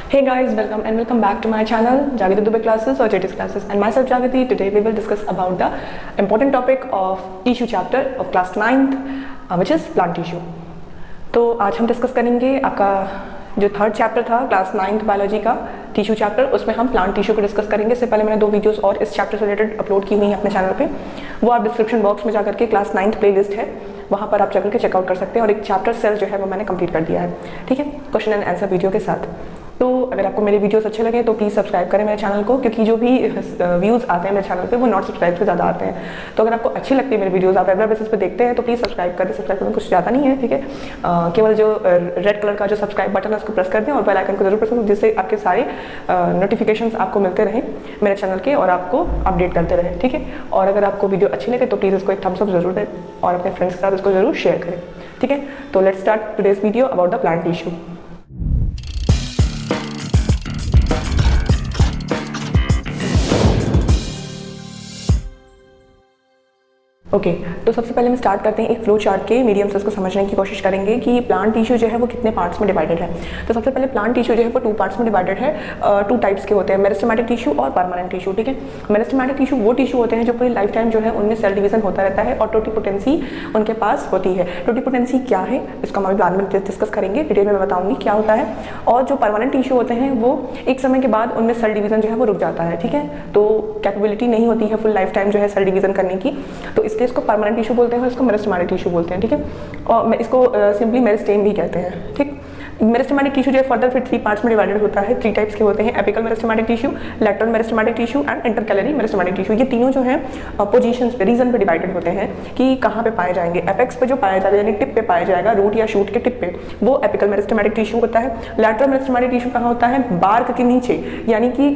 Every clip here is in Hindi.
Hey guys, welcome and welcome back to my channel Jagati Dubey classes or JT's classes, and myself Jagati. Today we will discuss about the important topic of tissue chapter of class 9th which is plant tissue. तो आज हम डिस्कस करेंगे आपका जो थर्ड चैप्टर था क्लास 9th बायोलॉजी का टिश्यू चैप्टर, उसमें हम प्लांट टिश्यू को डिस्कस करेंगे। इससे पहले मैंने 2 वीडियोस और इस चैप्टर से रिलेटेड अपलोड की हुई हैं अपने चैनल पे, वो आप डिस्क्रिप्शन बॉक्स में जाकर के क्लास 9th प्लेलिस्ट है, वहाँ पर आप जाकर के चेकआउट कर सकते हैं। और एक चैप्टर सेल जो है वो मैंने कंप्लीट कर दिया है, ठीक है, क्वेश्चन एंड आंसर वीडियो के साथ। तो अगर आपको मेरे वीडियोस अच्छे लगे तो प्लीज़ सब्सक्राइब करें मेरे चैनल को, क्योंकि जो भी व्यूज़ आते हैं मेरे चैनल पे वो नॉट सब्सक्राइब से ज़्यादा आते हैं। तो अगर आपको अच्छी लगती है मेरी वीडियोस, आप रेगुलर बेसिस पे देखते हैं, तो प्लीज़ सब्सक्राइब करें। सब्सक्राइब करना कुछ ज़्यादा नहीं है, ठीक है, केवल जो रेड कलर का जो सब्सक्राइब बटन है उसको प्रेस कर दें और बेल आइकन को जरूर प्रेस करें, जिससे आपके सारे नोटिफिकेशंस आपको मिलते रहें मेरे चैनल के और आपको अपडेट करते रहें, ठीक है। और अगर आपको वीडियो अच्छी लगे तो प्लीज़ इसको एक थम्स अप जरूर दें और अपने फ्रेंड्स के साथ इसको जरूर शेयर करें, ठीक है। तो let's start today's video about the plant tissue. Okay, तो सबसे पहले हम स्टार्ट करते हैं एक फ्लो चार्ट के मीडियम से उसको समझने की कोशिश करेंगे कि प्लांट टिश्यू जो है वो कितने पार्ट्स में डिवाइडेड है। तो सबसे पहले प्लांट टिश्यू जो है वो 2 पार्ट्स में डिवाइडेड है। 2 टाइप्स के होते हैं, मेरिस्टेमेटिक टिश्यू और परमानेंट टिश्यू, ठीक है। मेरिस्टेमेटिक टिश्यू वो टिश्यू होते हैं जो पूरी लाइफ टाइम जो है उनमें सेल डिवीजन होता रहता है और टोटिपोटेंसी उनके पास होती है। टोटिपोटेंसी क्या है इसको हम अभी बाद में डिस्कस करेंगे, डिटेल में मैं बताऊंगी क्या होता है। और जो परमानेंट टिश्यू होते हैं वो एक समय के बाद उनमें सेल डिवीजन जो है वो रुक जाता है, ठीक है। तो कैपेबिलिटी नहीं होती है फुल लाइफ टाइम जो है सेल डिवीजन करने की, तो इसलिए इसको परमानेंट टिश्यू बोलते हैं, इसको मेरिस्टेमेटिक टिश्यू बोलते हैं, ठीक है। और इसको सिंपली मेरिस्टेम भी कहते हैं, ठीक। मेरिस्टेमेटिक टिश्यू जो है फर्दर फिर 3 पार्ट्स में डिवाइडेड होता है। 3 टाइप्स के होते हैं, apical meristematic tissue, lateral meristematic tissue and intercalary meristematic tissue. ये तीनों जो है पोजीशंस पे, रीजन पे डिवाइडेड होते हैं कि कहाँ पे पाए जाएंगे। एपेक्स पे जो पाया जाएगा यानी टिप पे पाया जाएगा, रूट या शूट के टिप पे, वो एपिकल मेरिस्टेमेटिक टिश्यू होता है। लैटरल मेरिस्टेमेटिक टिश्यू कहाँ होता है, बार्क के नीचे, यानी कि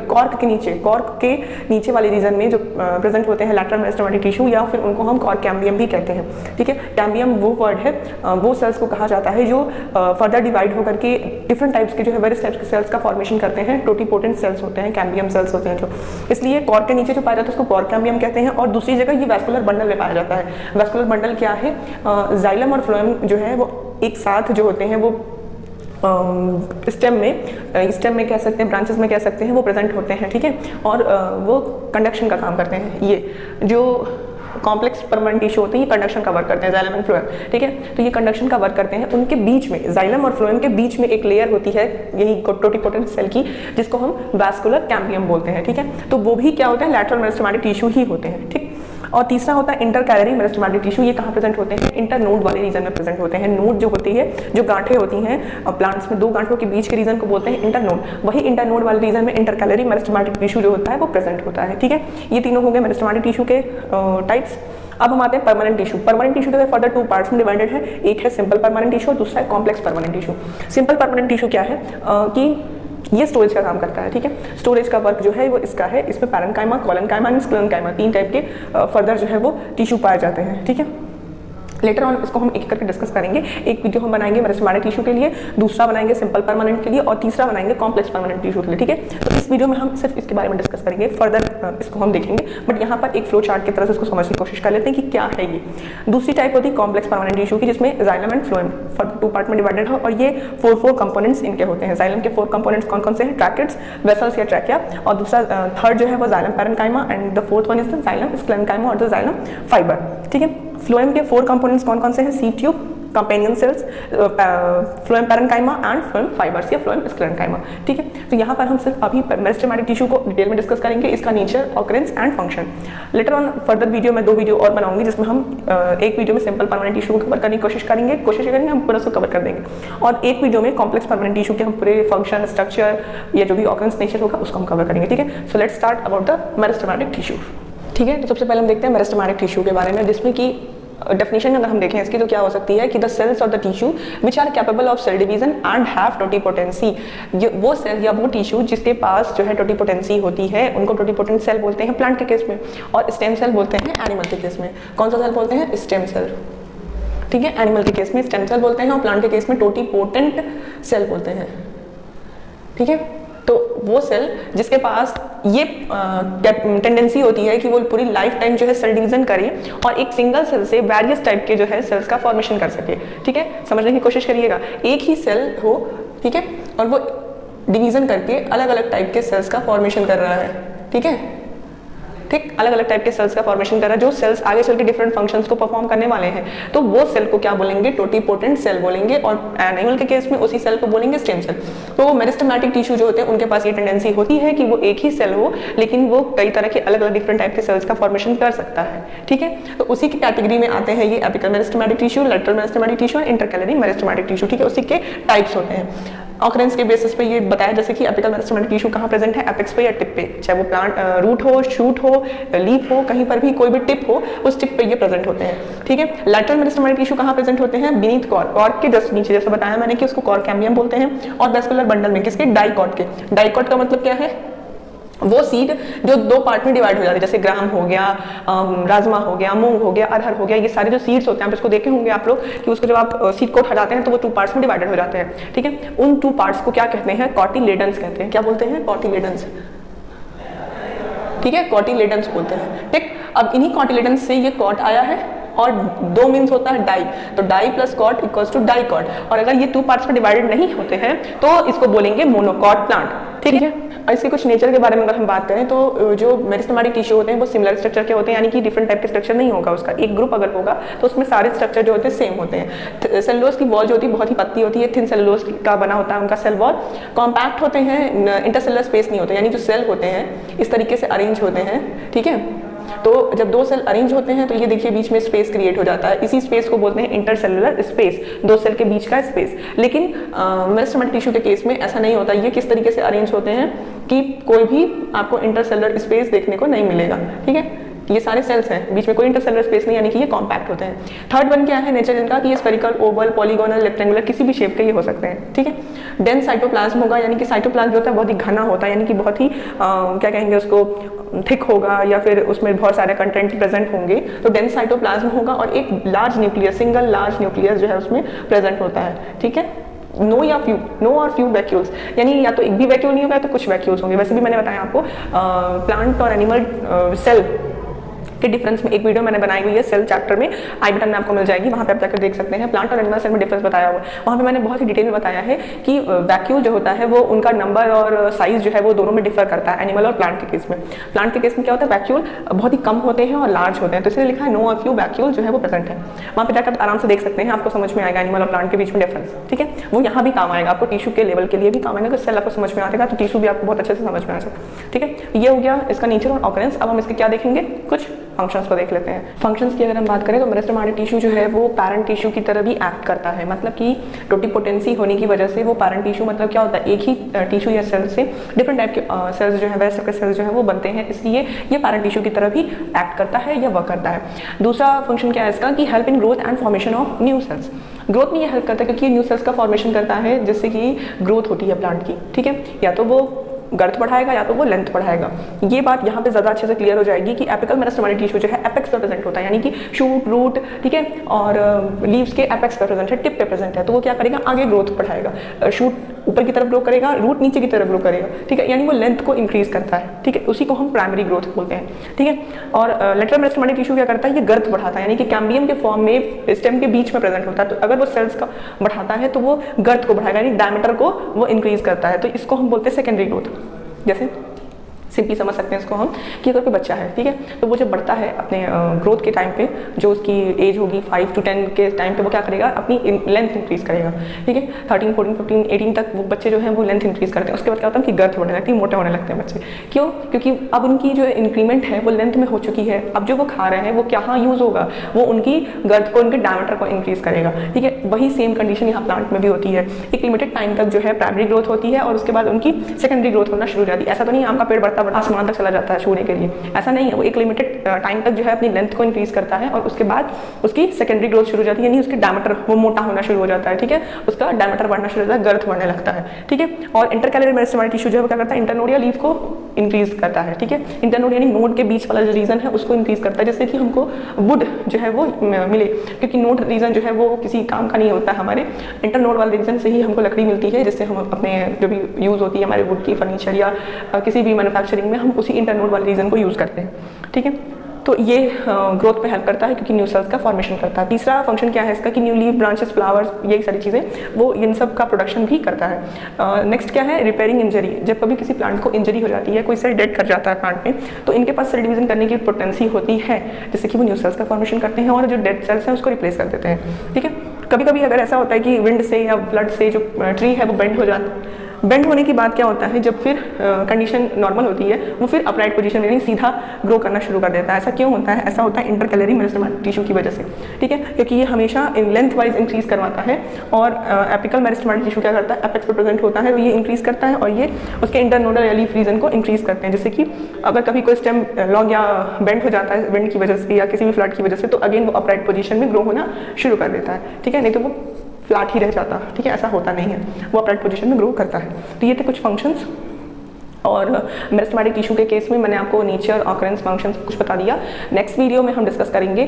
कॉर्क के नीचे, कॉर्क के नीचे वाले रीजन में जो प्रेजेंट होते हैं लैटरल मेरिस्टेमेटिक टिश्यू, या फिर उनको हम कॉर्क कैम्बियम भी कहते हैं, ठीक है। कैम्बियम वो वर्ड है, वो सेल्स को कहा जाता है जो फर्दर डिवाइड करके डिफरेंट टाइप्स के जो है वेरियस टाइप्स के सेल्स का फॉर्मेशन करते हैं। टोटिपोटेंट सेल्स होते हैं, कैम्बियम सेल्स होते हैं जो, इसलिए कॉर्क के नीचे जो पाया जाता है उसको कॉर्क कैम्बियम कहते हैं। और दूसरी जगह ये वैस्कुलर बंडल में पाया जाता है। वैस्कुलर बंडल क्या है, जाइलम और फ्लोएम जो है वो एक साथ जो होते हैं वो स्टेम में कह सकते हैं, ब्रांचेस में कह सकते हैं, वो प्रेजेंट होते हैं, ठीक है। और वो कंडक्शन का काम करते हैं। ये जो कॉम्प्लेक्स परमानेंट टिश्यू होते हैं ये कंडक्शन का वर्क करते हैं, जाइलम एंड फ्लोएम, ठीक है। तो ये कंडक्शन का वर्क करते हैं। उनके बीच में, जाइलम और फ्लोएम के बीच में एक लेयर होती है यही टोटिपोटेंट सेल की, जिसको हम वैस्कुलर कैम्बियम बोलते हैं, ठीक है। तो वो भी क्या होता है, लैटरल मेरिस्टेमेटिक टिश्यू ही होते हैं, ठीक। और तीसरा होता है इंटरकैलरी मेरिस्टेमेटिक टिश्यू। ये कहाँ प्रेजेंट होते हैं, इंटरनोड वाले रीजन में प्रेजेंट होते हैं। नोड जो होती है, जो गांठें होती हैं प्लांट्स में, 2 गांठों के बीच के रीजन को बोलते हैं इंटरनोड। वही इंटरनोड वाले रीजन में इंटरकैलरी मेरिस्टेमेटिक टिश्यू जो होता है वो प्रेजेंट होता है, ठीक है। ये तीनों हो गए मेरिस्टेमेटिक टिश्यू के टाइप्स। अब हम आते हैं परमानेंट टिश्यू। परमानेंट टिश्यू जो है फर्दर 2 पार्ट्स में डिवाइडेड है। एक है सिंपल परमानेंट टिश्यू और दूसरा है complex permanent tissue. Simple permanent tissue क्या है कि ये स्टोरेज का काम करता है, ठीक है। स्टोरेज का वर्क जो है वो इसका है। इसमें parenchyma, collenchyma and sclerenchyma 3 type के फर्दर जो है वो टिश्यू पाए जाते हैं, ठीक है। लेटर ऑन इसको हम एक करके डिस्कस करेंगे। एक वीडियो हम बनाएंगे मेरिस्टेमेटिक टिश्यू के लिए, दूसरा बनाएंगे सिंपल परमानेंट के लिए और तीसरा बनाएंगे कॉम्प्लेक्स परमानेंट टिश्यू के लिए, ठीक है। तो इस वीडियो में हम सिर्फ इसके बारे में डिस्कस करेंगे, फर्दर इसको हम देखेंगे, बट यहाँ पर एक फ्लो चार्ट की तरह से इसको समझने की कोशिश कर लेते हैं कि क्या है ये। दूसरी टाइप होती है कॉम्प्लेक्स परमानेंट टिश्यू की, जिसमें xylem and phloem further 2 part में डिवाइडेड है। और ये 4 कंपोनेंट्स इनके होते हैं। जाइलम के 4 कंपोनेंट्स कौन कौन से हैं, ट्रैकेट्स, वेसल्स या ट्रैकिया, और दूसरा थर्ड जो है वो xylem parenchyma, and the 4th one is the xylem sclerenchyma और द जाइलम फाइबर, ठीक है। फ्लोएम के 4 कंपोनेंट्स कौन कौन से हैं, sieve tube, companion cells, phloem parenchyma and phloem fibres या फ्लोएम स्क्लेरेन्काइमा, ठीक है। तो यहाँ पर हम सिर्फ अभी मेरिस्टेमेटिक टिश्यू को डिटेल में डिस्कस करेंगे, इसका nature, occurrence and function. Later on further video में 2 वीडियो और बनाऊंगी, जिसमें हम एक वीडियो में सिंपल परमानेंट टिश्यू को कवर करने की कोशिश करेंगे, हम पूरा उसको कवर कर देंगे। और एक वीडियो में कॉम्प्लेक्स परमानेंट टिश्यू के हम पूरे फंक्शन, स्ट्रक्चर या जो भी ऑकरेंस नेचर होगा उसको हम कवर करेंगे, ठीक है। So let's start about the meristematic tissue, ठीक है। तो सबसे पहले हम देखते हैं मेरिस्टेमेटिक टिश्यू के बारे में, जिसमें कि डेफिनेशन अगर हम देखें इसकी तो क्या हो सकती है कि the cells of the tissue which are capable of cell division and have totipotency. वो सेल या वो टिश्यू जिसके पास जो है टोटिपोटेंसी होती है उनको टोटिपोटेंट सेल बोलते हैं प्लांट के केस में, और स्टेम सेल बोलते हैं एनिमल के केस में। कौन सा सेल बोलते हैं, स्टेम सेल, ठीक है। एनिमल के केस में स्टेम सेल बोलते हैं और प्लांट के केस में टोटिपोटेंट सेल बोलते हैं, ठीक है। तो वो सेल जिसके पास ये टेंडेंसी होती है कि वो पूरी लाइफ टाइम जो है सेल डिवीजन करे और एक सिंगल सेल से वेरियस टाइप के जो है सेल्स का फॉर्मेशन कर सके, ठीक है। समझने की कोशिश करिएगा, एक ही सेल हो, ठीक है, और वो डिवीजन करके अलग अलग टाइप के सेल्स का फॉर्मेशन कर रहा है। ठीक है, ठीक, अलग अलग टाइप के सेल्स का फॉर्मेशन कर रहा है, जो सेल्स आगे चल के डिफरेंट फंक्शंस को परफॉर्म करने वाले हैं, तो वो सेल को क्या बोलेंगे, टोटिपोटेंट सेल बोलेंगे, और एनिमल के केस में उसी सेल को बोलेंगे स्टेम सेल। तो मेरिस्टेमेटिक टिश्यू जो होते हैं उनके पास ये टेंडेंसी होती है कि वो एक ही सेल हो लेकिन वो कई तरह के अलग अलग डिफरेंट टाइप के सेल्स का फॉर्मेशन कर सकता है। ठीक है, तो उसी की कैटेगरी में आते हैं ये apical meristematic tissue, lateral meristematic tissue और इंटरकैलरी मेरिस्टेमेटिक टिश्यू। ठीक है, उसी के टाइप्स होते हैं। ऑकरेंस के बेसिस पे ये बताया जैसे कि एपिकल मेरिस्टेमेटिक टिश्यू कहाँ प्रेजेंट है, एपेक्स पे या टिप पे, चाहे वो प्लांट रूट हो, शूट हो, लीफ हो, कहीं पर भी कोई भी टिप हो उस टिप पे ये प्रेजेंट होते हैं। ठीक है, लैटरल मेरिस्टेमेटिक टिश्यू कहाँ प्रेजेंट होते हैं, बीनीथ कॉर्क, कॉर्क के जस्ट नीचे, जैसे बताया मैंने कि उसको कॉर्क कैम्बियम बोलते हैं, और वेस्कुलर बंडल में किसके, डाइकॉट के। डाइकॉट का मतलब क्या है, वो सीड जो दो पार्ट में डिवाइड हो जाते हैं, जैसे ग्राम हो गया, राजमा हो गया, मूंग हो गया, अरहर हो गया, ये सारे जो सीड्स होते हैं आप इसको देखे होंगे आप लोग कि उसको जब आप सीड को हटाते हैं तो वो 2 पार्ट्स में डिवाइडेड हो जाते हैं। ठीक है, उन 2 पार्ट्स को क्या कहते हैं, कॉटिलेडन्स कहते हैं। क्या बोलते हैं, कॉटिलेडन्स। ठीक है, कॉटिलेडन्स बोलते हैं। ठीक, अब इन्हीं कॉटिलेडन्स से ये कॉट आया है, और 2 मीन्स होता है डाई, तो di plus cot equals to dicot, और अगर ये 2 पार्ट्स में डिवाइडेड नहीं होते हैं तो इसको बोलेंगे मोनोकॉट प्लांट। ठीक है, और इसके कुछ नेचर के बारे में अगर हम बात करें तो जो मेरिस्टेमेटिक टिश्यू होते हैं वो सिमिलर स्ट्रक्चर के होते हैं, यानी कि डिफरेंट टाइप के स्ट्रक्चर नहीं होगा उसका, एक ग्रुप अगर होगा तो उसमें सारे स्ट्रक्चर जो होते हैं सेम होते हैं। सेलुलोज की वॉल जो होती है बहुत ही पतली होती है, थिन सेलुलोज का बना होता है उनका सेल वॉल, कॉम्पैक्ट होते हैं, इंटरसेलुलर स्पेस नहीं होते, यानी जो सेल होते हैं इस तरीके से अरेंज होते हैं। ठीक है, तो जब 2 सेल अरेंज होते हैं तो ये देखिए बीच में स्पेस क्रिएट हो जाता है, इसी स्पेस को बोलते हैं इंटरसेलुलर स्पेस, 2 सेल के बीच का स्पेस। लेकिन मेरिस्टेमेटिक टिश्यू के केस में ऐसा नहीं होता। ये किस तरीके से अरेंज होते हैं कि कोई भी आपको इंटरसेलुलर स्पेस देखने को नहीं मिलेगा। ठीक है, ये सारे सेल्स हैं, बीच में कोई इंटरसेलुलर स्पेस नहीं, यानी कि ये कॉम्पैक्ट होते हैं। थर्ड वन क्या है नेचर इनका, कि ये स्फेरिकल, ओवल, पॉलीगोनल, रेक्टेंगुलर, किसी भी शेप के ये हो सकते हैं। ठीक है, डेंस साइटोप्लाज्म होगा, यानी कि साइटोप्लाज्म जो होता है बहुत ही घना होता है, यानी कि बहुत ही क्या कहेंगे उसको, थिक होगा, या फिर उसमें बहुत सारे कंटेंट प्रेजेंट होंगे, तो डेंस साइटोप्लाज्म होगा, और एक large nucleus, single large nucleus जो है उसमें प्रेजेंट होता है। ठीक है, नो और फ्यू वैक्यूल्स, यानी या तो एक भी वैक्यूल नहीं होगा तो कुछ वैक्यूल्स होंगे। वैसे भी मैंने बताया आपको प्लांट और एनिमल सेल के डिफरेंस में एक वीडियो मैंने बनाई हुई है सेल चैप्टर में, आई बटन में आपको मिल जाएगी, वहाँ पे आप जाकर देख सकते हैं। प्लांट और एनिमल सेल में डिफरेंस बताया हुआ, वहाँ पे मैंने बहुत ही डिटेल में बताया है कि वैक्यूल जो होता है वो उनका नंबर और साइज जो है वो दोनों में डिफर करता है, एनिमल और प्लांट के केस में। प्लांट के केस में क्या होता है, वैक्यूल बहुत ही कम होते हैं और लार्ज होते हैं, तो इसलिए लिखा है नो और फ्यू वैक्यूल जो है वो प्रेजेंट है। वहाँ पे जाकर आराम से देख सकते हैं, आपको समझ में आएगा एनिमल और प्लांट के बीच में डिफरेंस। ठीक है, वो यहाँ भी काम आएगा, आपको टिश्यू के लेवल के लिए भी काम आएगा, अगर सेल आपको समझ में आएगा तो टिश्यू भी आपको बहुत अच्छे से समझ में आ जाएगा। ठीक है, ये हो गया इसका नेचर और ऑकरेंस। अब हम इसके क्या देखेंगे, कुछ फंक्शंस को देख लेते हैं। फंक्शंस की अगर हम बात करें तो मेरिस्टेमेटिक टिश्यू जो है वो पैरेंट टिश्यू की तरह भी एक्ट करता है, मतलब कि टोटिपोटेंसी होने की वजह से वो पैरेंट टिश्यू, मतलब क्या होता है, एक ही टिश्यू या सेल से डिफरेंट टाइप के सेल्स जो है वैसे के सेल्स जो है वो बनते हैं, इसलिए ये पैरेंट टिश्यू की तरह भी एक्ट करता है या वर्क करता है। दूसरा फंक्शन क्या है इसका, कि help in growth and formation of new sales. Growth में ये हेल्प करता है क्योंकि न्यू सेल्स का फॉर्मेशन करता है जिससे कि ग्रोथ होती है प्लांट की। ठीक है, या तो वो गर्थ बढ़ाएगा या तो वो लेंथ बढ़ाएगा। ये बात यहाँ पे ज़्यादा अच्छे से क्लियर हो जाएगी कि एपिकल मेरिस्टेमेटिक टिश्यू जो है एपेक्स पे प्रेजेंट होता है, यानी कि शूट, रूट, ठीक है, और लीव्स के एपेक्स पे प्रेजेंट है, टिप पे प्रेजेंट है, तो वो क्या करेगा, आगे ग्रोथ बढ़ाएगा। शूट ऊपर की तरफ ग्रो करेगा, रूट नीचे की तरफ ग्रो करेगा। ठीक है, यानी वो लेंथ को इंक्रीज करता है। ठीक है, उसी को हम प्राइमरी ग्रोथ बोलते हैं। ठीक है, और लेटरल मेरिस्टेमेटिक टिश्यू क्या करता है, ये गर्थ बढ़ाता है, यानी कि कैम्बियम के फॉर्म में स्टेम के बीच में प्रेजेंट होता है, तो अगर वो सेल्स का बढ़ाता है तो वो गर्थ को बढ़ाएगा, यानी डायमीटर को वो इंक्रीज करता है, तो इसको हम बोलते हैं सेकेंडरी ग्रोथ। जैसे सिंपली समझ सकते हैं इसको हम कि अगर कोई बच्चा है, ठीक है, तो वो जब बढ़ता है अपने ग्रोथ के टाइम पे, जो उसकी एज होगी 5 to 10 के टाइम पे, वो क्या करेगा, अपनी लेंथ इंक्रीज करेगा। ठीक है, 13, 14, 15, 18 तक वो बच्चे जो हैं वो लेंथ इंक्रीज करते हैं। उसके बाद क्या होता है कि गर्थ बढ़ने लगती है, मोटे होने लगते हैं बच्चे। क्यों? क्योंकि अब उनकी जो इंक्रीमेंट है वो लेंथ में हो चुकी है। अब जो वो खा रहे हैं वो क्या यूज़ होगा, वो उनकी गर्थ को, उनके डायमीटर को इंक्रीज करेगा। ठीक है, वही सेम कंडीशन यहाँ प्लांट में भी होती है। एक लिमिटेड टाइम तक जो है प्राइमरी ग्रोथ होती है और उसके बाद उनकी सेकेंडरी ग्रोथ होना शुरू हो जाती है। ऐसा तो नहीं आम का पेड़ बढ़ता आसमान तक चला जाता है छूने के लिए, ऐसा नहीं है। वो एक लिमिटेड टाइम तक जो है अपनी लेंथ को इंक्रीज करता है और उसके बाद उसकी सेकेंडरी ग्रोथ शुरू हो जाती है, यानी उसके डायमीटर वो मोटा होना शुरू हो जाता है। ठीक है, उसका डायमीटर बढ़ना शुरू हो जाता है, गर्थ बढ़ने लगता है। ठीक है, और इंटरकैलरी मेरिस्टेमेटिक टिश्यू जो है वो क्या करता है, इंटरनोडियल लीफ को इंक्रीज करता है। ठीक है, इंटरनोड यानी नोड के बीच वाला जो रीजन है उसको इंक्रीज करता है, जिससे कि हमको वुड जो है वो मिले, क्योंकि नोड रीजन जो है वो किसी काम का नहीं होता है। हमारे इंटरनोड वाले रीजन से ही हमको लकड़ी मिलती है, जिससे हम अपने जो भी यूज़ होती है हमारे वुड की फर्नीचर या किसी भी मैन्युफैक्चरिंग में, हम उसी इंटरनोड वाले रीजन को यूज़ करते हैं। ठीक है, तो ये ग्रोथ में हेल्प करता है क्योंकि न्यू सेल्स का फॉर्मेशन करता है। तीसरा फंक्शन क्या है इसका कि न्यू लीफ, ब्रांचेस, फ्लावर्स, यही सारी चीज़ें वो इन सब का प्रोडक्शन भी करता है। नेक्स्ट क्या है, रिपेयरिंग इंजरी। जब कभी किसी प्लांट को इंजरी हो जाती है, कोई सेल डेड कर जाता है प्लांट में, तो इनके पास सेल डिवीजन करने की पोटेंसी होती है, जिससे कि वो न्यू सेल्स का फॉर्मेशन करते हैं और जो डेड सेल्स हैं उसको रिप्लेस कर देते हैं। ठीक है, कभी कभी अगर ऐसा होता है कि विंड से या फ्लड से जो ट्री है वो बेंड हो जाता है, बेंड होने के बाद क्या होता है, जब फिर कंडीशन नॉर्मल होती है, वो फिर अपराइट पोजीशन में यानी सीधा ग्रो करना शुरू कर देता है। ऐसा क्यों होता है? ऐसा होता है इंटरकैलरी मेरिस्टेमेटिक टिश्यू की वजह से। ठीक है, क्योंकि ये हमेशा इन लेंथ वाइज इंक्रीज करवाता है और एपिकल मेरिस्टेमेटिक टिश्यू क्या करता है, एपेक्स पे प्रेजेंट होता है, तो ये इंक्रीज करता है और ये उसके इंटरनोडल या लीफ रीजन को इंक्रीज करते हैं, जिससे कि अगर कभी कोई स्टेम लॉन्ग या बेंड हो जाता है विंड की वजह से या किसी भी फ्लड की वजह से, तो अगेन वो अपराइट पोजीशन में ग्रो होना शुरू कर देता है। ठीक है, नहीं तो वो फ्लैट ही रह जाता। ठीक है, ऐसा होता नहीं है, वो अपराइट पोजीशन में ग्रो करता है। तो ये थे कुछ फंक्शंस। और मेरिस्टेमेटिक टिश्यू के केस में मैंने आपको नेचर, ऑकरेंस, फंक्शंस कुछ बता दिया। नेक्स्ट वीडियो में हम डिस्कस करेंगे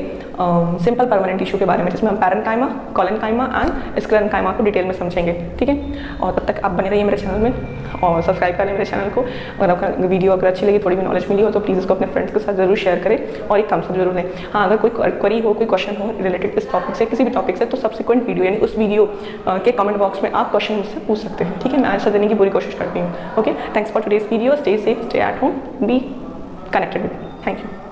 सिंपल परमानेंट टिश्यू के बारे में, जिसमें हम पैरेन्काइमा, कोलेनकाइमा एंड स्क्लेरेन्काइमा को डिटेल में समझेंगे। ठीक है, और तब तक आप बने रहिए मेरे चैनल में और सब्सक्राइब करें मेरे चैनल को। अगर आपका वीडियो अगर अच्छी लगी, थोड़ी भी नॉलेज मिली हो, तो प्लीज़ इसको अपने फ्रेंड्स के साथ जरूर शेयर करें और एक थम्स अप जरूर दें। हाँ, अगर कोई क्वेरी हो, कोई क्वेश्चन हो रिलेटेड इस टॉपिक से, किसी भी टॉपिक से, तो सब्सिक्वेंट वीडियो यानी उस वीडियो के कमेंट बॉक्स में आप क्वेश्चन मुझसे पूछ सकते हैं। ठीक है, मैं आंसर देने की पूरी कोशिश करती हूँ। Okay, thanks for today's video. Stay safe, stay at home, be connected with me. Thank you.